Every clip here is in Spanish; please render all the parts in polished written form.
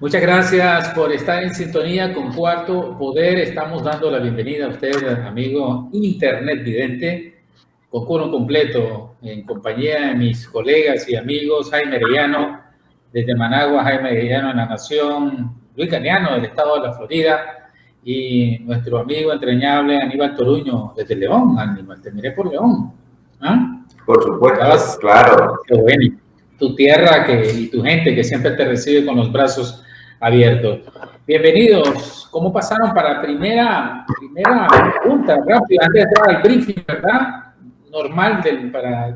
Muchas gracias por estar en sintonía con Cuarto Poder. Estamos dando la bienvenida a usted, amigo Internet Vidente, con coro completo, en compañía de mis colegas y amigos Jaime Arellano, desde Managua, Jaime Arellano en La Nación, Luis Galeano, del estado de la Florida, y nuestro amigo entrañable Aníbal Toruño, desde León. Aníbal, te miré por León. ¿Ah? Por supuesto, claro. Qué bueno. Tu tierra y tu gente que siempre te recibe con los brazos abiertos. Bienvenidos. ¿Cómo pasaron para primera pregunta? Rápido, antes de entrar al briefing, ¿verdad? Normal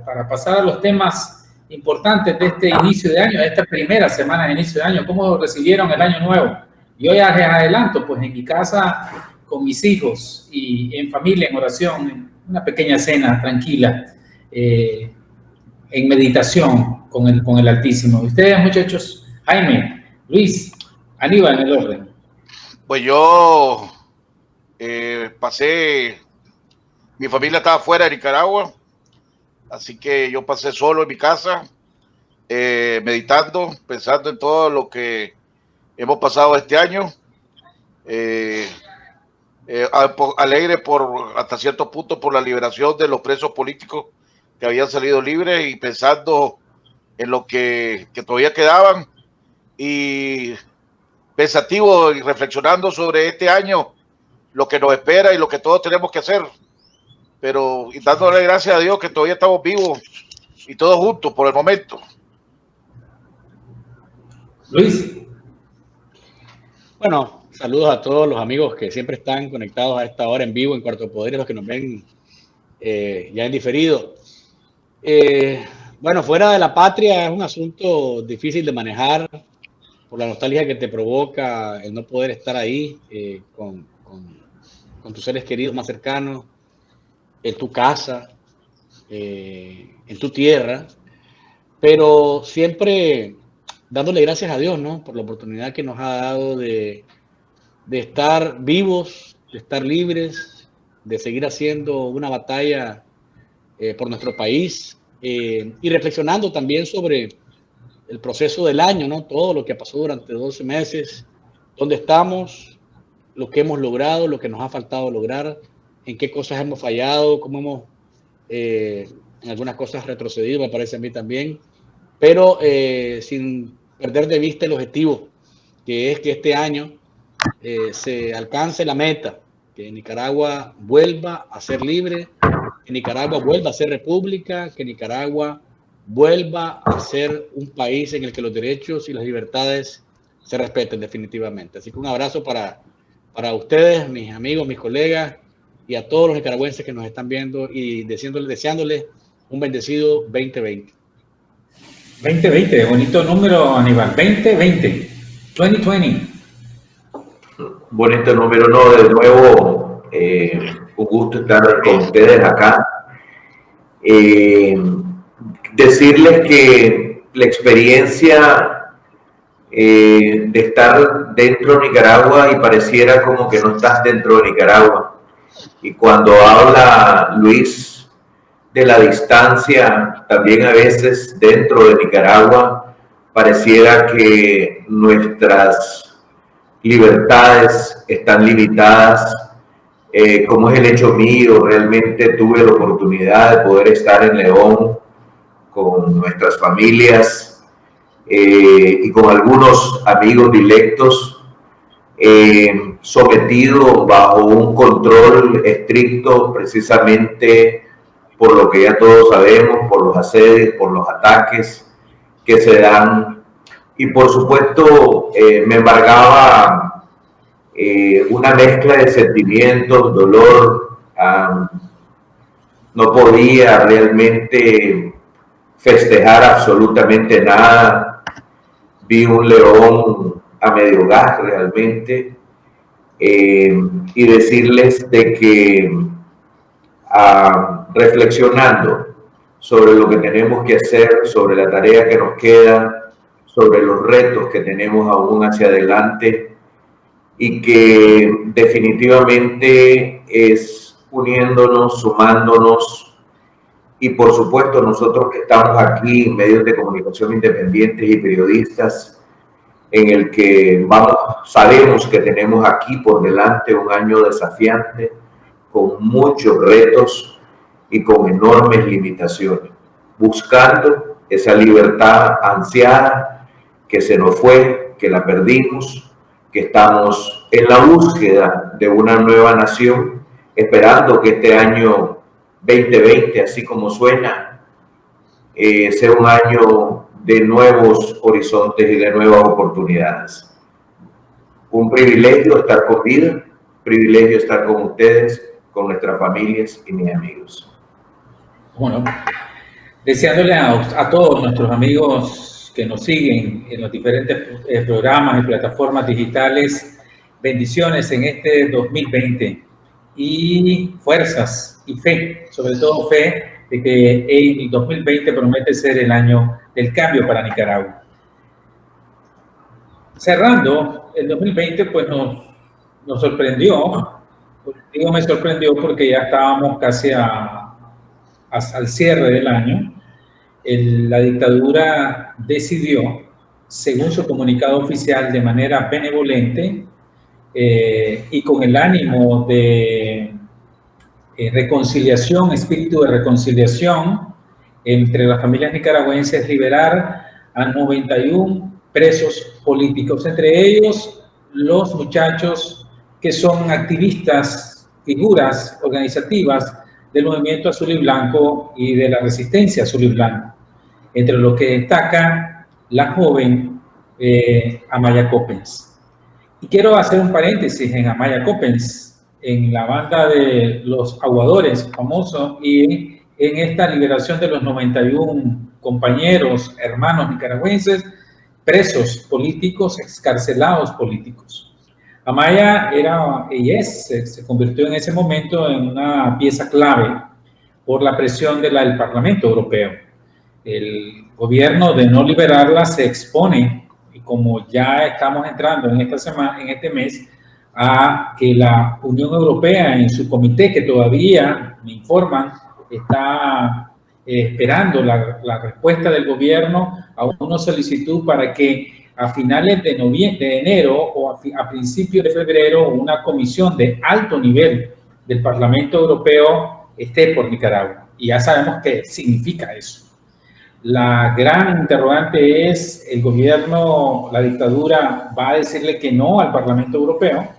para pasar a los temas importantes de este inicio de año, de esta primera semana de inicio de año. ¿Cómo recibieron el año nuevo? Yo ya les adelanto, pues en mi casa, con mis hijos y en familia, en oración, una pequeña cena tranquila, en meditación con el Altísimo. ¿Ustedes, muchachos? Jaime, Luis, Aníbal, en el orden. Pues yo pasé, mi familia estaba fuera de Nicaragua, así que yo pasé solo en mi casa, meditando, pensando en todo lo que hemos pasado este año, alegre hasta cierto punto por la liberación de los presos políticos que habían salido libres y pensando en lo que todavía quedaban y pensativo y reflexionando sobre este año, lo que nos espera y lo que todos tenemos que hacer, pero y dándole gracias a Dios que todavía estamos vivos y todos juntos por el momento. Luis. Bueno, saludos a todos los amigos que siempre están conectados a esta hora en vivo en Cuarto Poder y los que nos ven ya en diferido. Bueno, fuera de la patria es un asunto difícil de manejar por la nostalgia que te provoca el no poder estar ahí con tus seres queridos más cercanos, en tu casa, en tu tierra, pero siempre dándole gracias a Dios, ¿no? Por la oportunidad que nos ha dado de estar vivos, de estar libres, de seguir haciendo una batalla por nuestro país y reflexionando también sobre el proceso del año, ¿no? Todo lo que pasó durante 12 meses, dónde estamos, lo que hemos logrado, lo que nos ha faltado lograr, en qué cosas hemos fallado, cómo hemos en algunas cosas retrocedido, me parece a mí también, pero sin perder de vista el objetivo, que es que este año se alcance la meta, que Nicaragua vuelva a ser libre, que Nicaragua vuelva a ser república, que Nicaragua vuelva a ser un país en el que los derechos y las libertades se respeten definitivamente. Así que un abrazo para ustedes, mis amigos, mis colegas y a todos los nicaragüenses que nos están viendo y deseándoles un bendecido 2020. 2020, bonito número, Aníbal. 2020. Bonito número, no, de nuevo, un gusto estar con ustedes acá. Decirles que la experiencia de estar dentro de Nicaragua y pareciera como que no estás dentro de Nicaragua. Y cuando habla Luis de la distancia, también a veces dentro de Nicaragua, pareciera que nuestras libertades están limitadas. Como es el hecho mío, realmente tuve la oportunidad de poder estar en León con nuestras familias y con algunos amigos directos, sometido bajo un control estricto precisamente por lo que ya todos sabemos, por los asedios, por los ataques que se dan. Y por supuesto me embargaba una mezcla de sentimientos, dolor. No podía realmente festejar absolutamente nada. Vi un León a medio gas realmente, y decirles de que reflexionando sobre lo que tenemos que hacer, sobre la tarea que nos queda, sobre los retos que tenemos aún hacia adelante, y que definitivamente es uniéndonos, sumándonos, y por supuesto nosotros que estamos aquí, medios de comunicación independientes y periodistas, en el que sabemos que tenemos aquí por delante un año desafiante, con muchos retos y con enormes limitaciones, buscando esa libertad ansiada que se nos fue, que la perdimos, que estamos en la búsqueda de una nueva nación, esperando que este año 2020, así como suena, sea un año de nuevos horizontes y de nuevas oportunidades. Un privilegio estar con vida, privilegio estar con ustedes, con nuestras familias y mis amigos. Bueno, deseándole a todos nuestros amigos que nos siguen en los diferentes programas y plataformas digitales, bendiciones en este 2020 y fuerzas y fe, sobre todo fe de que el 2020 promete ser el año del cambio para Nicaragua. Cerrando, el 2020 pues nos sorprendió. Digo me sorprendió porque ya estábamos casi al cierre del año. La dictadura decidió, según su comunicado oficial, de manera benevolente y con el ánimo de reconciliación, espíritu de reconciliación entre las familias nicaragüenses, liberar a 91 presos políticos, entre ellos los muchachos que son activistas, figuras organizativas del movimiento azul y blanco y de la resistencia azul y blanco, entre los que destaca la joven Amaya Coppens. Y quiero hacer un paréntesis en Amaya Coppens, en la banda de los Aguadores, famoso, y en esta liberación de los 91 compañeros, hermanos nicaragüenses, presos políticos, excarcelados políticos. Amaya se convirtió en ese momento en una pieza clave por la presión del Parlamento Europeo. El gobierno, de no liberarla, se expone, y como ya estamos entrando en este mes, a que la Unión Europea en su comité, que todavía me informan está esperando la respuesta del gobierno a una solicitud para que a finales de enero o a principios de febrero una comisión de alto nivel del Parlamento Europeo esté por Nicaragua. Y ya sabemos qué significa eso. La gran interrogante es, el gobierno, la dictadura, va a decirle que no al Parlamento Europeo,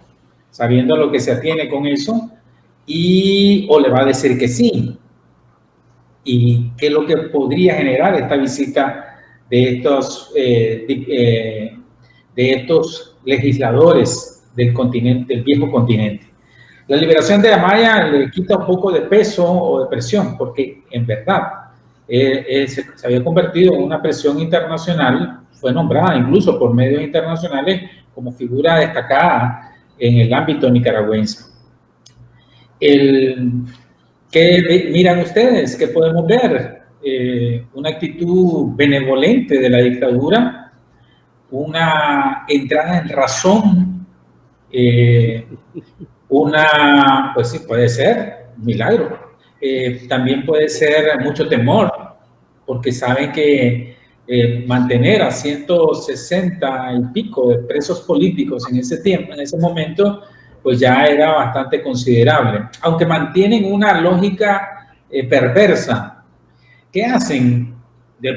sabiendo a lo que se atiene con eso, o le va a decir que sí. ¿Y qué es lo que podría generar esta visita de estos legisladores del continente, del viejo continente? La liberación de Amaya le quita un poco de peso o de presión, porque en verdad se había convertido en una presión internacional, fue nombrada incluso por medios internacionales como figura destacada en el ámbito nicaragüense. ¿Qué miran ustedes? ¿Qué podemos ver? Una actitud benevolente de la dictadura, una entrada en razón, pues sí, puede ser un milagro. También puede ser mucho temor, porque saben que mantener a 160 y pico de presos políticos en ese tiempo, en ese momento, pues ya era bastante considerable, aunque mantienen una lógica perversa. ¿Qué hacen?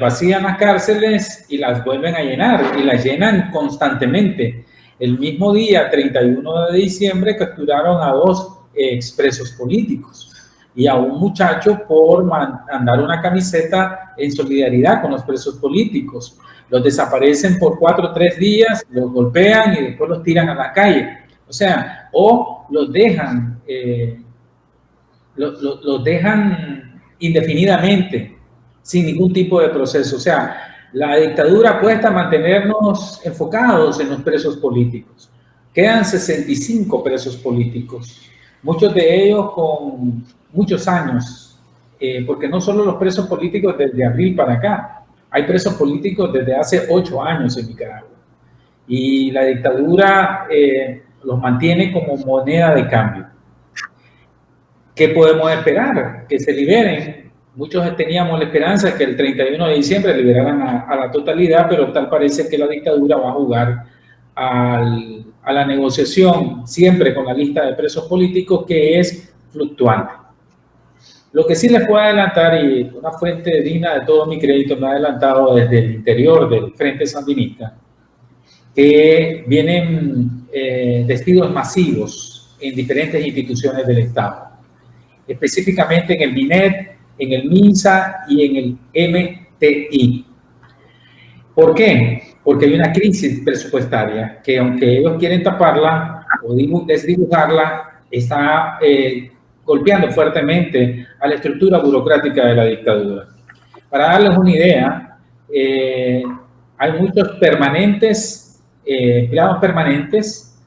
Vacían las cárceles y las vuelven a llenar, y las llenan constantemente. El mismo día, 31 de diciembre, capturaron a 2 expresos políticos y a un muchacho por mandar una camiseta en solidaridad con los presos políticos. Los desaparecen por 4 o 3 días, los golpean y después los tiran a la calle. O sea, o los dejan indefinidamente, sin ningún tipo de proceso. O sea, la dictadura apuesta a mantenernos enfocados en los presos políticos. Quedan 65 presos políticos, muchos de ellos con muchos años, porque no solo los presos políticos desde abril para acá, hay presos políticos desde hace 8 años en Nicaragua. Y la dictadura los mantiene como moneda de cambio. ¿Qué podemos esperar? Que se liberen Muchos teníamos la esperanza de que el 31 de diciembre liberaran a la totalidad, pero tal parece que la dictadura va a jugar a la negociación siempre con la lista de presos políticos, que es fluctuante. Lo que sí les puedo adelantar, y una fuente digna de todo mi crédito me ha adelantado desde el interior del Frente Sandinista, que vienen despidos masivos en diferentes instituciones del Estado, específicamente en el MINET, en el MINSA y en el MTI. ¿Por qué? Porque hay una crisis presupuestaria que, aunque ellos quieren taparla o desdibujarla, está golpeando fuertemente a la estructura burocrática de la dictadura. Para darles una idea, hay muchos permanentes, empleados permanentes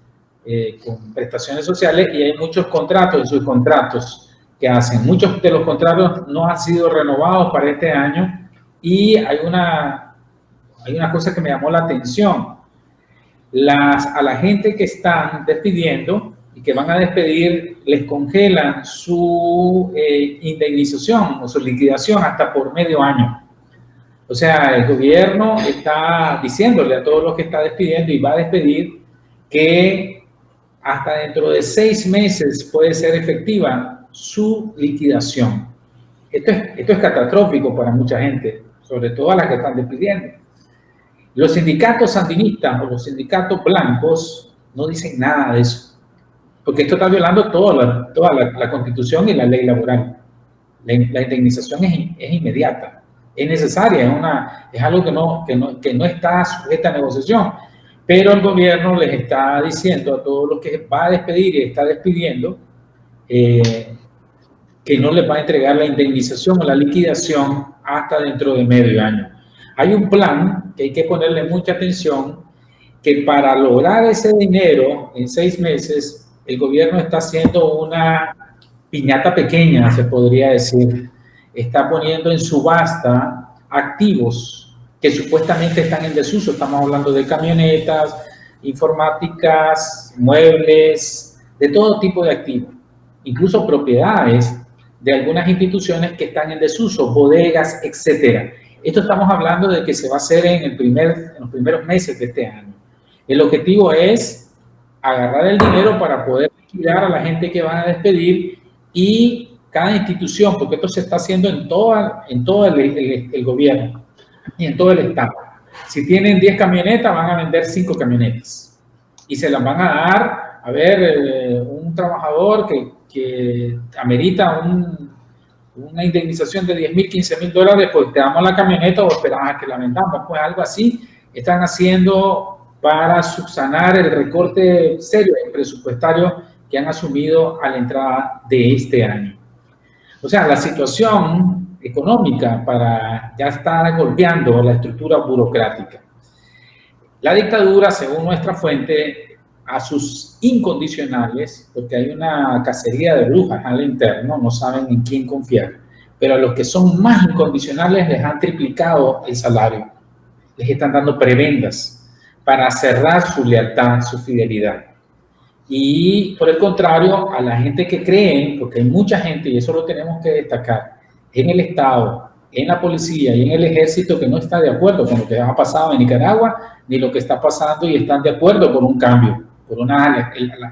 con prestaciones sociales, y hay muchos contratos y subcontratos que hacen. Muchos de los contratos no han sido renovados para este año, y hay una cosa que me llamó la atención. A la gente que están despidiendo y que van a despedir, les congelan su indemnización o su liquidación hasta por medio año. O sea, el gobierno está diciéndole a todos los que está despidiendo y va a despedir que hasta dentro de 6 meses puede ser efectiva su liquidación. Esto es catastrófico para mucha gente, sobre todo a las que están despidiendo. Los sindicatos sandinistas o los sindicatos blancos no dicen nada de eso, porque esto está violando toda la Constitución y la ley laboral. La indemnización es inmediata, es necesaria, es algo que no está sujeta a negociación, pero el gobierno les está diciendo a todos los que va a despedir y está despidiendo que no les va a entregar la indemnización o la liquidación hasta dentro de medio año. Hay un plan que hay que ponerle mucha atención, que para lograr ese dinero en 6 meses, el gobierno está haciendo una piñata pequeña, se podría decir. Está poniendo en subasta activos que supuestamente están en desuso. Estamos hablando de camionetas, informáticas, muebles, de todo tipo de activos, incluso propiedades de algunas instituciones que están en desuso, bodegas, etcétera. Esto estamos hablando de que se va a hacer en los primeros meses de este año. El objetivo es agarrar el dinero para poder liquidar a la gente que van a despedir, y cada institución, porque esto se está haciendo en todo el gobierno y en todo el Estado. Si tienen 10 camionetas, van a vender 5 camionetas y se las van a dar. A ver, un trabajador que amerita una indemnización de $10,000, $15,000, pues te damos la camioneta o esperamos a que la vendamos. Pues algo así están haciendo para subsanar el recorte serio presupuestario que han asumido a la entrada de este año. O sea, la situación económica ya está golpeando la estructura burocrática. La dictadura, según nuestra fuente, a sus incondicionales, porque hay una cacería de brujas al interno, no saben en quién confiar, pero a los que son más incondicionales les han triplicado el salario, les están dando prebendas para cerrar su lealtad, su fidelidad. Y por el contrario, a la gente que creen, porque hay mucha gente, y eso lo tenemos que destacar, en el Estado, en la policía y en el ejército, que no está de acuerdo con lo que ha pasado en Nicaragua, ni lo que está pasando, y están de acuerdo por un cambio, por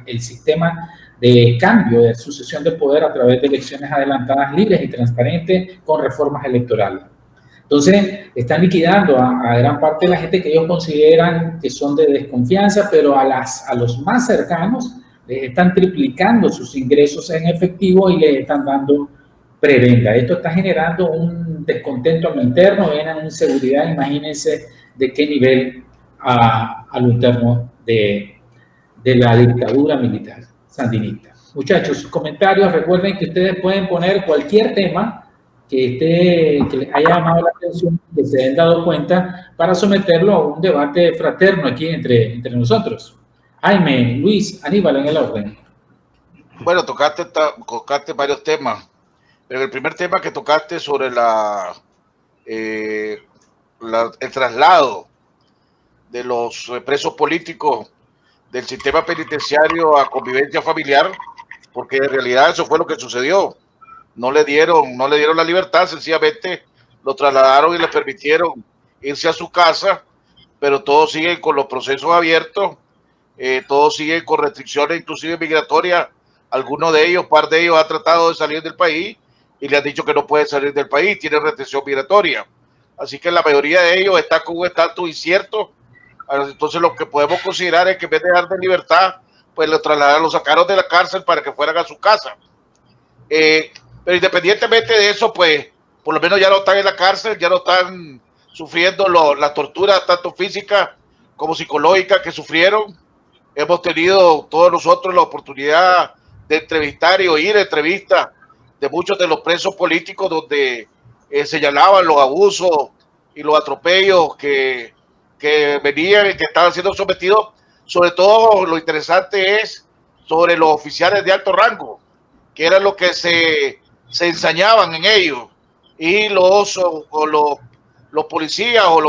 el sistema de cambio, de sucesión de poder a través de elecciones adelantadas, libres y transparentes, con reformas electorales. Entonces, están liquidando a gran parte de la gente que ellos consideran que son de desconfianza, pero a los más cercanos les están triplicando sus ingresos en efectivo y les están dando prebenda. Esto está generando un descontento a lo interno, una inseguridad, imagínense de qué nivel a lo interno de la dictadura militar sandinista. Muchachos, sus comentarios, recuerden que ustedes pueden poner cualquier tema que les haya llamado la atención, que se hayan dado cuenta, para someterlo a un debate fraterno aquí entre nosotros. Jaime, Luis, Aníbal, en el orden. Bueno, tocaste varios temas, pero el primer tema que tocaste sobre el traslado de los presos políticos del sistema penitenciario a convivencia familiar, porque en realidad eso fue lo que sucedió. no le dieron la libertad, sencillamente lo trasladaron y le permitieron irse a su casa, pero todos siguen con los procesos abiertos, todos siguen con restricciones, inclusive migratorias. Algunos de ellos, par de ellos, han tratado de salir del país y le han dicho que no pueden salir del país, tienen restricción migratoria. Así que la mayoría de ellos está con un estatus incierto. Entonces lo que podemos considerar es que en vez de dar de libertad, pues lo sacaron de la cárcel para que fueran a su casa. Pero independientemente de eso, pues por lo menos ya no están en la cárcel, ya no están sufriendo la tortura tanto física como psicológica que sufrieron. Hemos tenido todos nosotros la oportunidad de entrevistar y oír entrevistas de muchos de los presos políticos donde señalaban los abusos y los atropellos que venían y que estaban siendo sometidos. Sobre todo lo interesante es sobre los oficiales de alto rango, que eran los que se ensañaban en ellos, y los policías o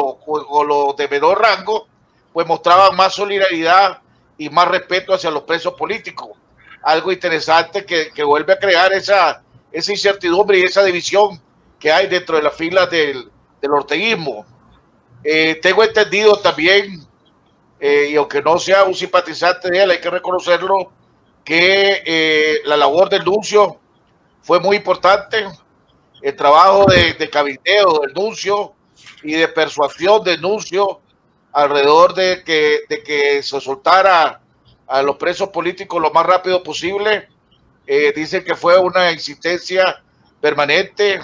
los de menor rango pues mostraban más solidaridad y más respeto hacia los presos políticos. Algo interesante que vuelve a crear esa incertidumbre y esa división que hay dentro de las filas del orteguismo. Tengo entendido también, y aunque no sea un simpatizante de él, hay que reconocerlo, que la labor del nuncio fue muy importante. El trabajo de cabildeo del nuncio y de persuasión del nuncio alrededor de que se soltara a los presos políticos lo más rápido posible. Dicen que fue una insistencia permanente.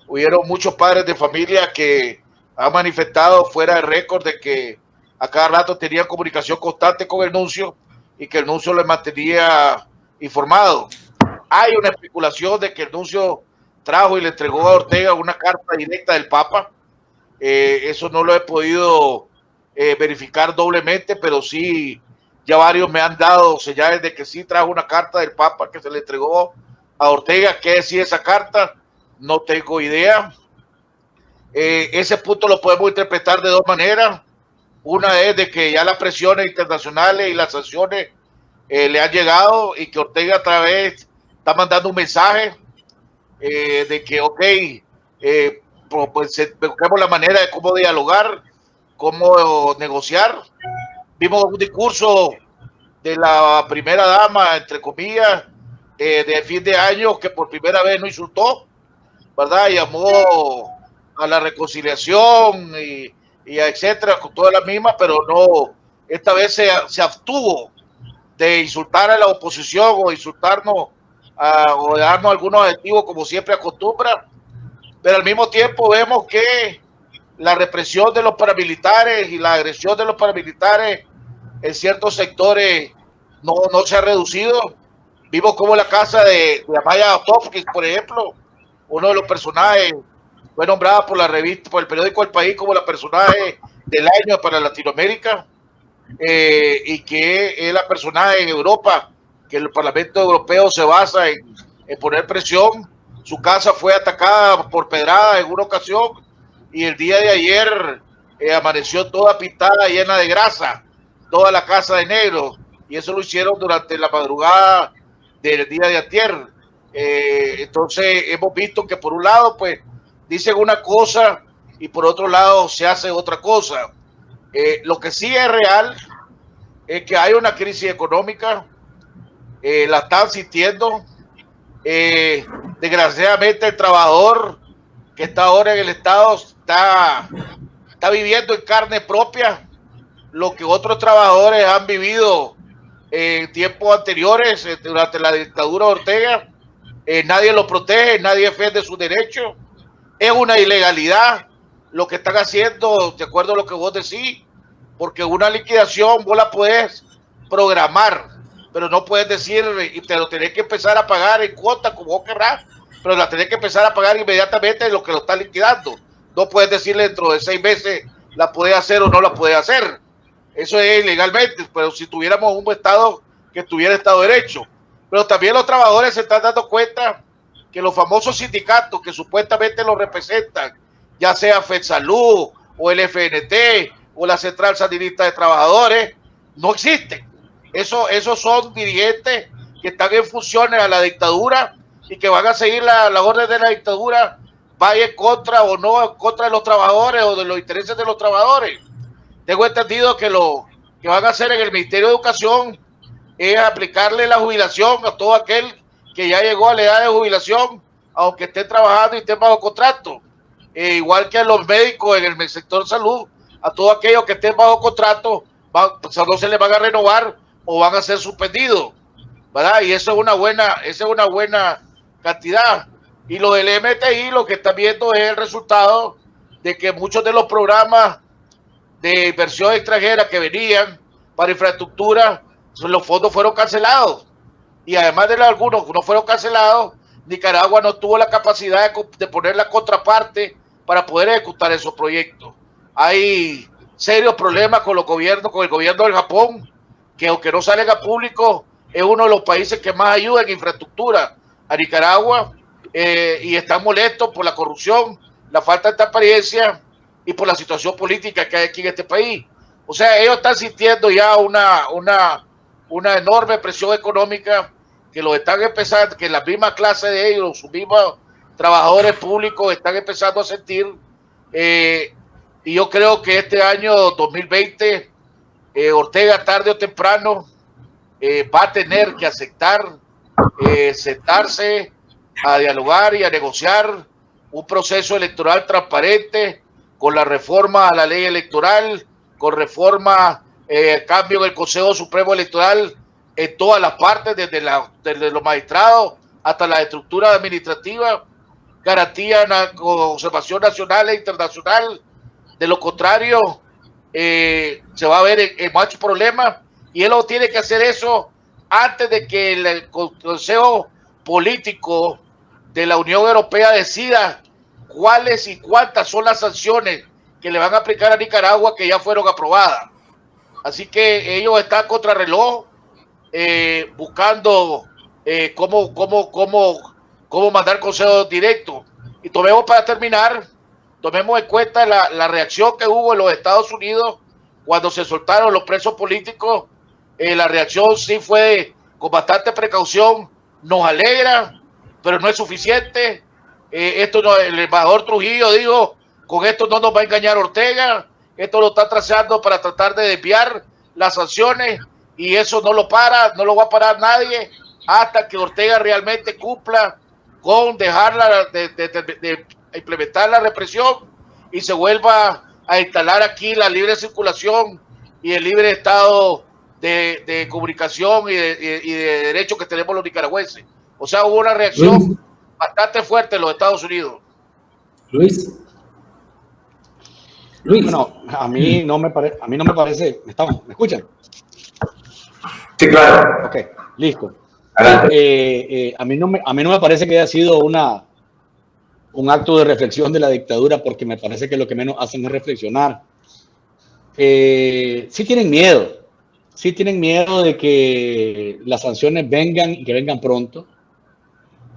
Hubieron muchos padres de familia que han manifestado fuera de récord de que a cada rato tenían comunicación constante con el nuncio y que el nuncio les mantenía informado. Hay una especulación de que el nuncio trajo y le entregó a Ortega una carta directa del Papa. Eso no lo he podido verificar doblemente, pero sí, ya varios me han dado señales de que sí trajo una carta del Papa que se le entregó a Ortega. ¿Qué decía esa carta? No tengo idea. Ese punto lo podemos interpretar de dos maneras. Una es de que ya las presiones internacionales y las sanciones le han llegado y que Ortega otra vez está mandando un mensaje de que, ok, pues busquemos la manera de cómo dialogar, cómo negociar. Vimos un discurso de la primera dama, entre comillas, de fin de año, que por primera vez no insultó, ¿verdad? Llamó a la reconciliación y etcétera, con todas las mismas, pero no, esta vez se abstuvo de insultar a la oposición o insultarnos o darnos algunos adjetivos como siempre acostumbra. Pero al mismo tiempo vemos que la represión de los paramilitares y la agresión de los paramilitares en ciertos sectores no se ha reducido. Vimos como la casa de Amaya Topkins, por ejemplo, uno de los personajes, fue nombrada por la revista, por el periódico El País, como la personaje del año para Latinoamérica, y que es la personaje en Europa, que el Parlamento Europeo se basa en poner presión. Su casa fue atacada por pedradas en una ocasión y el día de ayer amaneció toda pintada, llena de grasa, toda la casa de negro, y eso lo hicieron durante la madrugada del día de ayer. Entonces hemos visto que por un lado pues dicen una cosa y por otro lado se hace otra cosa. Lo que sí es real es que hay una crisis económica, la están sintiendo. Desgraciadamente el trabajador que está ahora en el Estado está viviendo en carne propia lo que otros trabajadores han vivido en tiempos anteriores, durante la dictadura de Ortega. Nadie lo protege, nadie defiende sus derechos. Es una ilegalidad lo que están haciendo, de acuerdo a lo que vos decís, porque una liquidación vos la puedes programar, pero no puedes decir, y te lo tenés que empezar a pagar en cuota como vos querrás, pero la tenés que empezar a pagar inmediatamente en lo que lo está liquidando. No puedes decirle dentro de 6 meses la puedes hacer o no la puedes hacer. Eso es ilegalmente, pero si tuviéramos un Estado que tuviera Estado de Derecho. Pero también los trabajadores se están dando cuenta que los famosos sindicatos que supuestamente los representan, ya sea FEDSalud o el FNT o la Central Sandinista de Trabajadores, no existen. Esos son dirigentes que están en funciones a la dictadura y que van a seguir la orden de la dictadura, vaya en contra o no en contra de los trabajadores o de los intereses de los trabajadores. Tengo entendido que lo que van a hacer en el Ministerio de Educación es aplicarle la jubilación a todo aquel que ya llegó a la edad de jubilación, aunque esté trabajando y esté bajo contrato. Igual que a los médicos en el sector salud, a todos aquellos que estén bajo contrato, no se les van a renovar o van a ser suspendidos, ¿verdad? Y eso es una buena cantidad. Y lo del MTI, lo que están viendo es el resultado de que muchos de los programas de inversión extranjera que venían para infraestructura, los fondos fueron cancelados. Y además de algunos que no fueron cancelados, Nicaragua no tuvo la capacidad de poner la contraparte para poder ejecutar esos proyectos. Hay serios problemas con el gobierno del Japón, que aunque no salen a público, es uno de los países que más ayuda en infraestructura a Nicaragua, y están molestos por la corrupción, la falta de transparencia y por la situación política que hay aquí en este país. O sea, ellos están sintiendo ya una enorme presión económica que lo están empezando, que la misma clase de ellos, sus mismos trabajadores públicos están empezando a sentir, y yo creo que este año 2020 Ortega tarde o temprano va a tener que aceptar sentarse a dialogar y a negociar un proceso electoral transparente con la reforma a la ley electoral, con reforma, cambio en el Consejo Supremo Electoral en todas las partes, desde los magistrados hasta la estructura administrativa, garantía la conservación nacional e internacional. De lo contrario, se va a ver en muchos problemas, y él no tiene que hacer eso antes de que el Consejo Político de la Unión Europea decida cuáles y cuántas son las sanciones que le van a aplicar a Nicaragua que ya fueron aprobadas. Así que ellos están contrarreloj, buscando cómo mandar consejos directos. Y tomemos en cuenta la reacción que hubo en los Estados Unidos cuando se soltaron los presos políticos. La reacción sí fue con bastante precaución. Nos alegra, pero no es suficiente. El embajador Trujillo dijo, con esto no nos va a engañar Ortega, esto lo está trazando para tratar de desviar las sanciones, y eso no lo va a parar nadie hasta que Ortega realmente cumpla con dejar de implementar la represión y se vuelva a instalar aquí la libre circulación y el libre estado de comunicación y de derechos que tenemos los nicaragüenses. O sea, hubo una reacción bastante fuerte en los Estados Unidos. Luis. Bueno, a mí no me parece. ¿Me escuchan? Sí, claro. Ok, listo. A mí no me parece que haya sido un acto de reflexión de la dictadura, porque me parece que lo que menos hacen es reflexionar. Sí tienen miedo de que las sanciones vengan y que vengan pronto.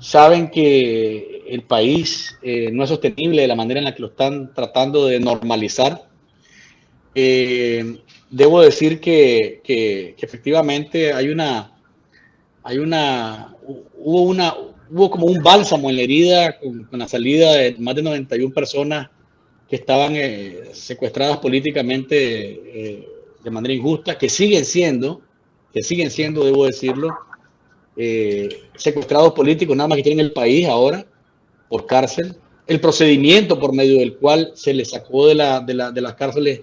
Saben que el país no es sostenible de la manera en la que lo están tratando de normalizar. Debo decir que efectivamente hubo como un bálsamo en la herida con la salida de más de 91 personas que estaban secuestradas políticamente de manera injusta, que siguen siendo, debo decirlo, secuestrados políticos, nada más que tienen el país ahora por cárcel. El procedimiento por medio del cual se les sacó de las cárceles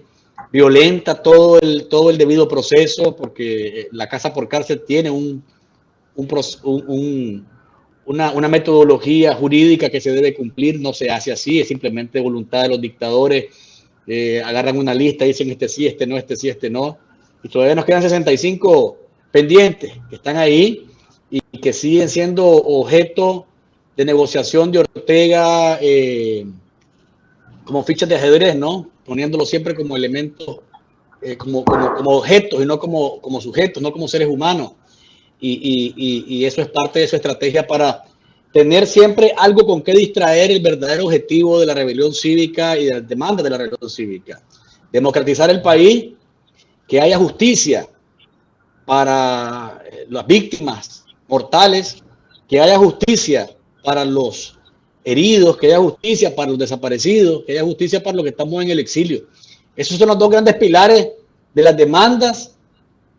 violenta todo el debido proceso, porque la casa por cárcel tiene una metodología jurídica que se debe cumplir. No se hace así, es simplemente voluntad de los dictadores. Agarran una lista, dicen este sí, este no, este sí, este no, y todavía nos quedan 65 pendientes que están ahí y que siguen siendo objeto de negociación de Ortega, como fichas de ajedrez, ¿no? Poniéndolo siempre como elementos, como objetos y no como sujetos, no como seres humanos. Y eso es parte de su estrategia para tener siempre algo con que distraer el verdadero objetivo de la rebelión cívica y de las demandas de la rebelión cívica. Democratizar el país, que haya justicia para las víctimas mortales, que haya justicia para los heridos, que haya justicia para los desaparecidos, que haya justicia para los que estamos en el exilio. Esos son los dos grandes pilares de las demandas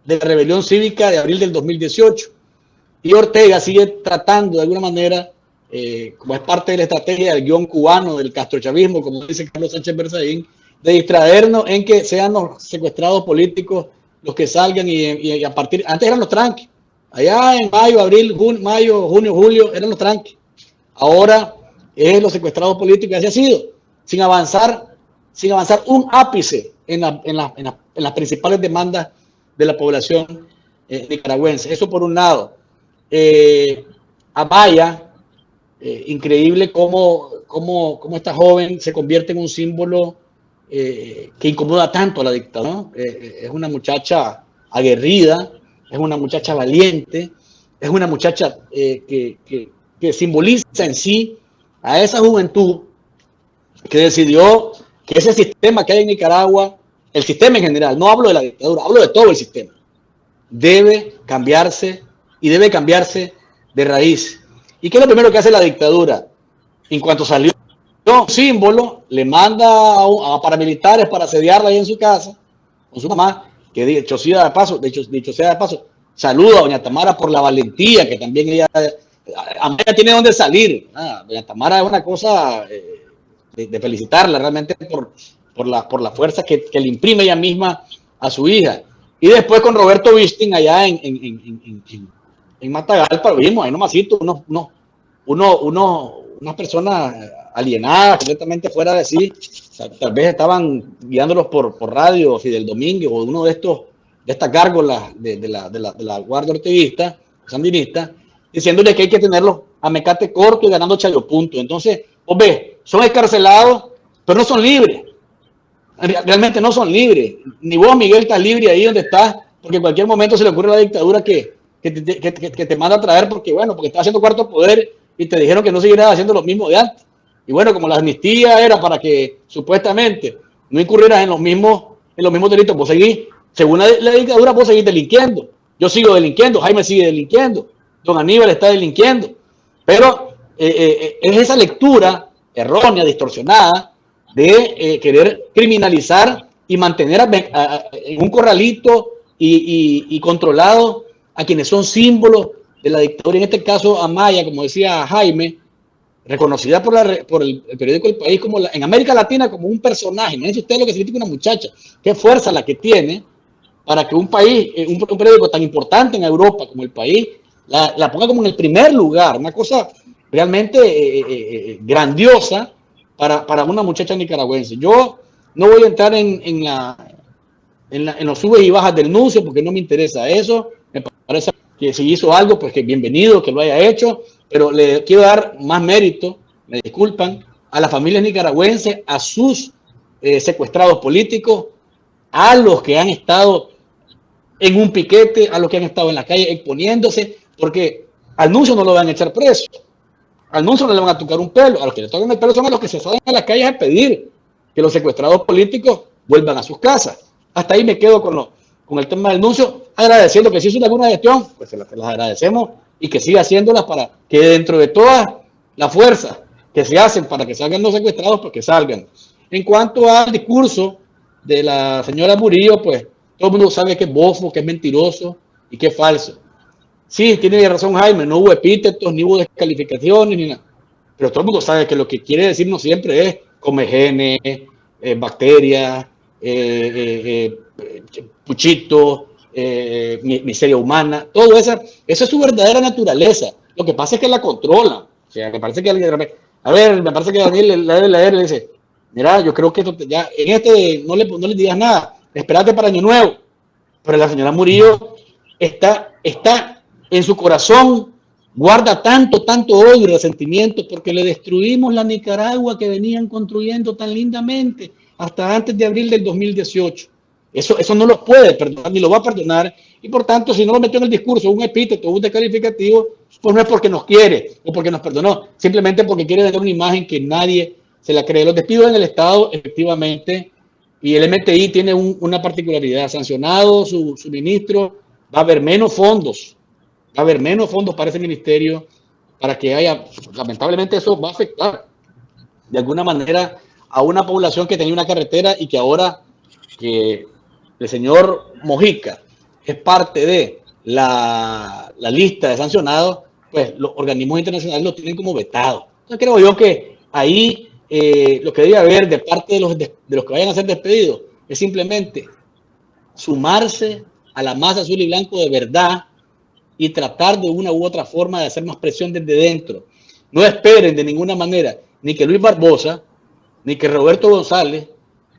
de la rebelión cívica de abril del 2018. Y Ortega sigue tratando de alguna manera, como es parte de la estrategia del guión cubano, del castrochavismo, como dice Carlos Sánchez Berzaín, de distraernos en que sean los secuestrados políticos los que salgan y a partir, antes eran los tranques, allá en mayo, abril, mayo, junio, julio, eran los tranques. Ahora es los secuestrados políticos, así ha sido, sin avanzar un ápice en las principales demandas de la población nicaragüense. Eso por un lado. Amaya, increíble cómo esta joven se convierte en un símbolo que incomoda tanto a la dictadura, ¿no? Es una muchacha aguerrida, es una muchacha valiente, es una muchacha que simboliza en sí a esa juventud que decidió que ese sistema que hay en Nicaragua, el sistema en general, no hablo de la dictadura, hablo de todo el sistema, debe cambiarse y debe cambiarse de raíz. ¿Y qué es lo primero que hace la dictadura? En cuanto salió un símbolo, le manda a paramilitares para asediarla ahí en su casa, con su mamá, que dicho sea de paso, saluda a doña Tamara por la valentía, que también ella tiene donde salir. Doña Tamara es una cosa de felicitarla realmente por la fuerza que le imprime ella misma a su hija. Y después con Roberto Wisting allá en Matagalpa, vimos ahí nomasito unas personas alienadas, completamente fuera de sí. O sea, tal vez estaban guiándolos por radio, Fidel Domínguez o uno de estas gárgolas de la guardia orteguista, sandinista, diciéndole que hay que tenerlos a mecate corto y ganando chayo punto. Entonces, vos ves, son escarcelados, pero no son libres. Realmente no son libres. Ni vos, Miguel, estás libre ahí donde estás, porque en cualquier momento se le ocurre a la dictadura que te manda a traer porque estás haciendo cuarto poder y te dijeron que no siguieras haciendo lo mismo de antes. Y bueno, como la amnistía era para que supuestamente no incurrieras en los mismos delitos, vos seguís, según la dictadura, vos seguís delinquiendo. Yo sigo delinquiendo, Jaime sigue delinquiendo, don Aníbal está delinquiendo. Pero es esa lectura errónea, distorsionada, de querer criminalizar y mantener en un corralito y controlado a quienes son símbolos de la dictadura. En este caso, Amaya, como decía Jaime, reconocida por el periódico El País como en América Latina como un personaje. Imagínense usted lo que significa una muchacha, qué fuerza la que tiene para que un país, un periódico tan importante en Europa como El País, la ponga como en el primer lugar, una cosa realmente grandiosa para una muchacha nicaragüense. Yo no voy a entrar en los subes y bajas del nuncio porque no me interesa eso. Me parece que si hizo algo, pues que bienvenido, que lo haya hecho, pero le quiero dar más mérito, me disculpan, a las familias nicaragüenses, a sus secuestrados políticos, a los que han estado en un piquete, a los que han estado en la calle exponiéndose, porque al nuncio no lo van a echar preso, al nuncio no le van a tocar un pelo, a los que le tocan el pelo son a los que se salen a las calles a pedir que los secuestrados políticos vuelvan a sus casas. Hasta ahí me quedo con el tema del nuncio, agradeciendo que si hizo alguna gestión, pues se las agradecemos y que siga haciéndolas para que dentro de todas las fuerzas que se hacen para que salgan los secuestrados, pues que salgan. En cuanto al discurso de la señora Murillo, pues todo el mundo sabe que es bofo, que es mentiroso y que es falso. Sí, tiene razón Jaime, no hubo epítetos, ni hubo descalificaciones, ni nada. Pero todo el mundo sabe que lo que quiere decirnos siempre es come genes, bacterias, puchito, miseria humana, todo eso es su verdadera naturaleza. Lo que pasa es que la controla. O sea, me parece que me parece que Daniel la debe leer y le dice, mira, yo creo que esto ya en no le digas nada, espérate para Año Nuevo. Pero la señora Murillo está en su corazón, guarda tanto odio y resentimiento porque le destruimos la Nicaragua que venían construyendo tan lindamente hasta antes de abril del 2018. Eso no lo puede perdonar, ni lo va a perdonar, y por tanto, si no lo metió en el discurso un epíteto, un descalificativo, pues no es porque nos quiere o porque nos perdonó, simplemente porque quiere dar una imagen que nadie se la cree. Los despidos en el Estado, efectivamente, y el MTI tiene una particularidad, sancionado su ministro, va a haber menos fondos para ese ministerio, para que haya, lamentablemente eso va a afectar de alguna manera a una población que tenía una carretera y que ahora que el señor Mojica es parte de la lista de sancionados, pues los organismos internacionales lo tienen como vetado. Entonces creo yo que ahí lo que debe haber de parte de los que vayan a ser despedidos es simplemente sumarse a la masa azul y blanco de verdad y tratar de una u otra forma de hacer más presión desde dentro. No esperen de ninguna manera ni que Luis Barbosa, ni que Roberto González,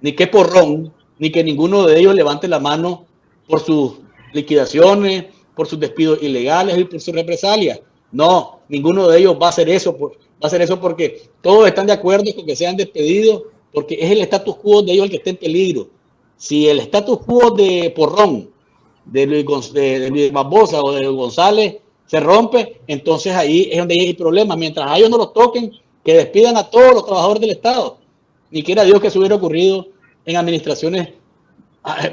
ni que Porrón, ni que ninguno de ellos levante la mano por sus liquidaciones, por sus despidos ilegales y por sus represalias. No, ninguno de ellos va a hacer eso. Va a hacer eso porque todos están de acuerdo con que sean despedidos, porque es el status quo de ellos el que está en peligro. Si el status quo de Porrón, de Luis Barbosa o de González se rompe, entonces ahí es donde hay el problema. Mientras a ellos no los toquen, que despidan a todos los trabajadores del Estado. Ni quiera Dios que eso hubiera ocurrido en administraciones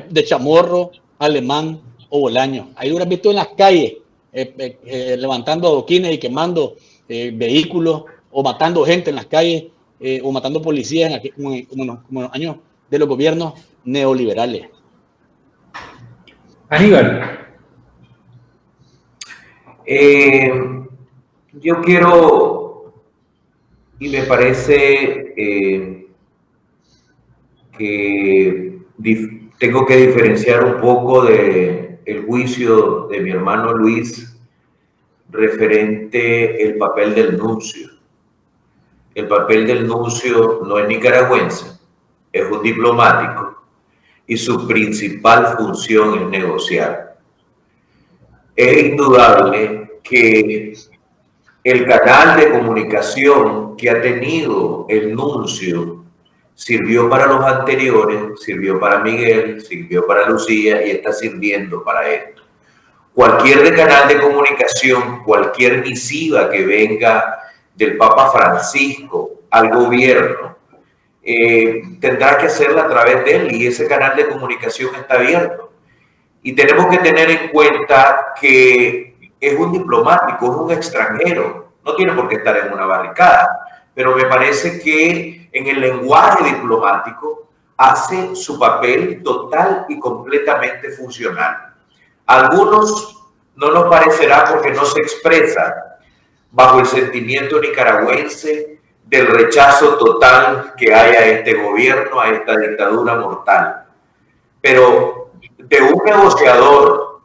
de Chamorro, Alemán o Bolaño. Ahí lo hubieran visto en las calles, levantando adoquines y quemando vehículos, o matando gente en las calles, o matando policías como en los años de los gobiernos neoliberales. Aníbal. Yo quiero, y me parece que tengo que diferenciar un poco de el juicio de mi hermano Luis referente el papel del nuncio. El papel del nuncio no es nicaragüense, es un diplomático y su principal función es negociar. Es indudable que el canal de comunicación que ha tenido el nuncio sirvió para los anteriores, sirvió para Miguel, sirvió para Lucía y está sirviendo para esto. Cualquier canal de comunicación, cualquier misiva que venga del Papa Francisco al gobierno, tendrá que hacerla a través de él, y ese canal de comunicación está abierto. Y tenemos que tener en cuenta que es un diplomático, es un extranjero, no tiene por qué estar en una barricada, pero me parece que en el lenguaje diplomático hace su papel total y completamente funcional. A algunos no nos parecerá porque no se expresa bajo el sentimiento nicaragüense del rechazo total que hay a este gobierno, a esta dictadura mortal. Pero de un negociador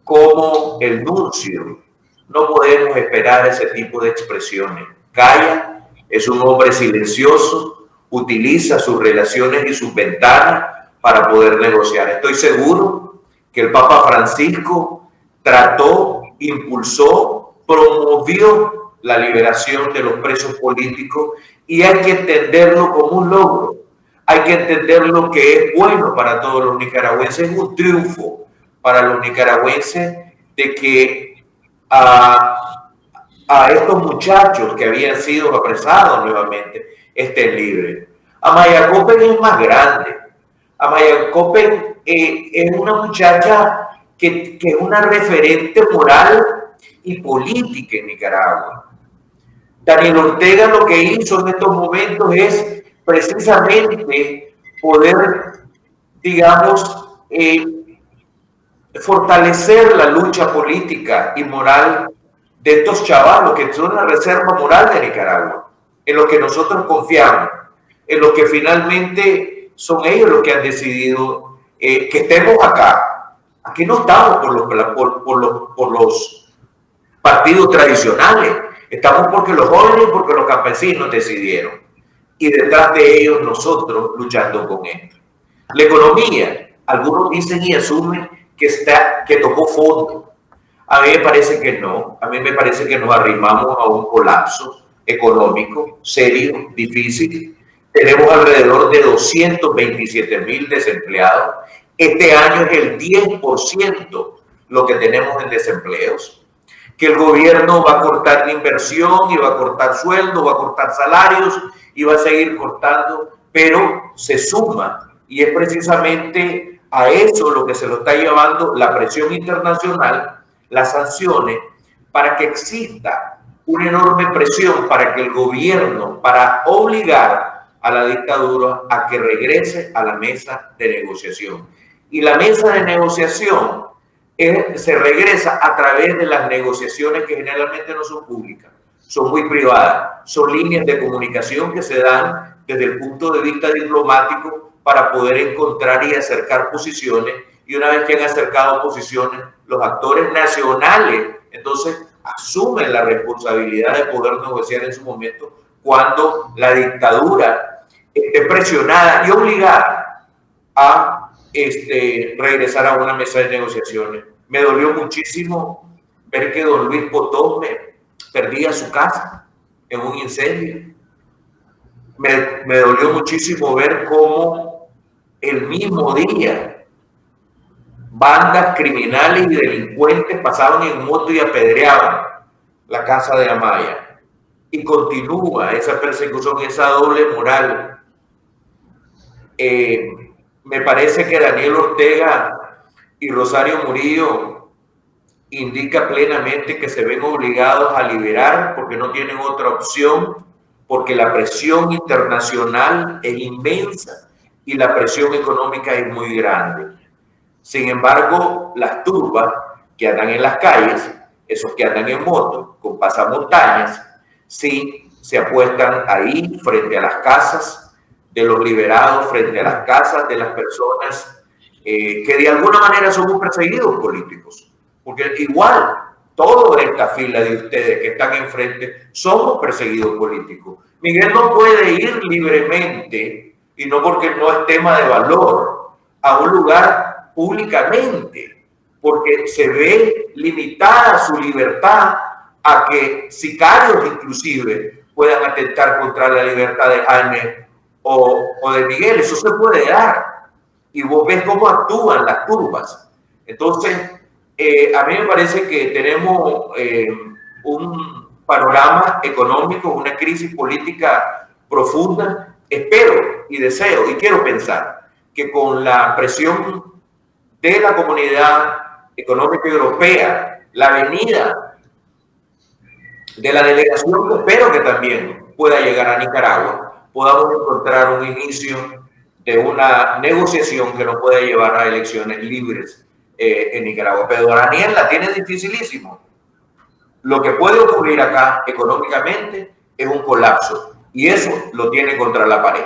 como el nuncio no podemos esperar ese tipo de expresiones. Calla, es un hombre silencioso, utiliza sus relaciones y sus ventanas para poder negociar. Estoy seguro que el Papa Francisco trató, impulsó, promovió la liberación de los presos políticos, y hay que entenderlo como un logro. Hay que entender lo que es bueno para todos los nicaragüenses. Es un triunfo para los nicaragüenses de que a estos muchachos que habían sido apresados nuevamente estén libres. Amaya Coppen es más grande. Amaya Coppen es una muchacha que es una referente moral y política en Nicaragua. Daniel Ortega lo que hizo en estos momentos es precisamente poder, digamos, fortalecer la lucha política y moral de estos chavalos que son la reserva moral de Nicaragua, en los que nosotros confiamos, en los que finalmente son ellos los que han decidido que estemos acá. Aquí no estamos por los partidos tradicionales, estamos porque los jóvenes y porque los campesinos decidieron. Y detrás de ellos nosotros luchando con esto. La economía, algunos dicen y asumen que tocó fondo. A mí me parece que no. A mí me parece que nos arrimamos a un colapso económico serio, difícil. Tenemos alrededor de 227,000 desempleados. Este año es el 10% lo que tenemos en desempleos. Que el gobierno va a cortar la inversión y va a cortar sueldos, va a cortar salarios y va a seguir cortando, pero se suma, y es precisamente a eso lo que se lo está llevando la presión internacional, las sanciones, para que exista una enorme presión para que el gobierno, para obligar a la dictadura a que regrese a la mesa de negociación. Y la mesa de negociación se regresa a través de las negociaciones que generalmente no son públicas, son muy privadas, son líneas de comunicación que se dan desde el punto de vista diplomático para poder encontrar y acercar posiciones, y una vez que han acercado posiciones, los actores nacionales entonces asumen la responsabilidad de poder negociar en su momento cuando la dictadura esté presionada y obligada a regresar a una mesa de negociaciones. Me dolió muchísimo ver que don Luis Potón perdía su casa en un incendio. Me dolió muchísimo ver cómo el mismo día bandas criminales y delincuentes pasaban en moto y apedreaban la casa de Amaya. Y continúa esa persecución, esa doble moral. Me parece que Daniel Ortega y Rosario Murillo indica plenamente que se ven obligados a liberar porque no tienen otra opción, porque la presión internacional es inmensa y la presión económica es muy grande. Sin embargo, las turbas que andan en las calles, esos que andan en moto con pasamontañas, sí se apuestan ahí frente a las casas de los liberados, frente a las casas de las personas que de alguna manera somos perseguidos políticos. Porque igual, toda esta fila de ustedes que están enfrente somos perseguidos políticos. Miguel no puede ir libremente, y no porque no es tema de valor, a un lugar públicamente, porque se ve limitada su libertad a que sicarios inclusive puedan atentar contra la libertad de Jaime o de Miguel. Eso se puede dar. Y vos ves cómo actúan las turbas. Entonces, a mí me parece que tenemos un panorama económico, una crisis política profunda. Espero y deseo y quiero pensar que con la presión de la Comunidad Económica Europea, la venida de la delegación, que espero que también pueda llegar a Nicaragua, podamos encontrar un inicio de una negociación que nos pueda llevar a elecciones libres en Nicaragua. Pero Daniel la tiene dificilísimo. Lo que puede ocurrir acá económicamente es un colapso y eso lo tiene contra la pared.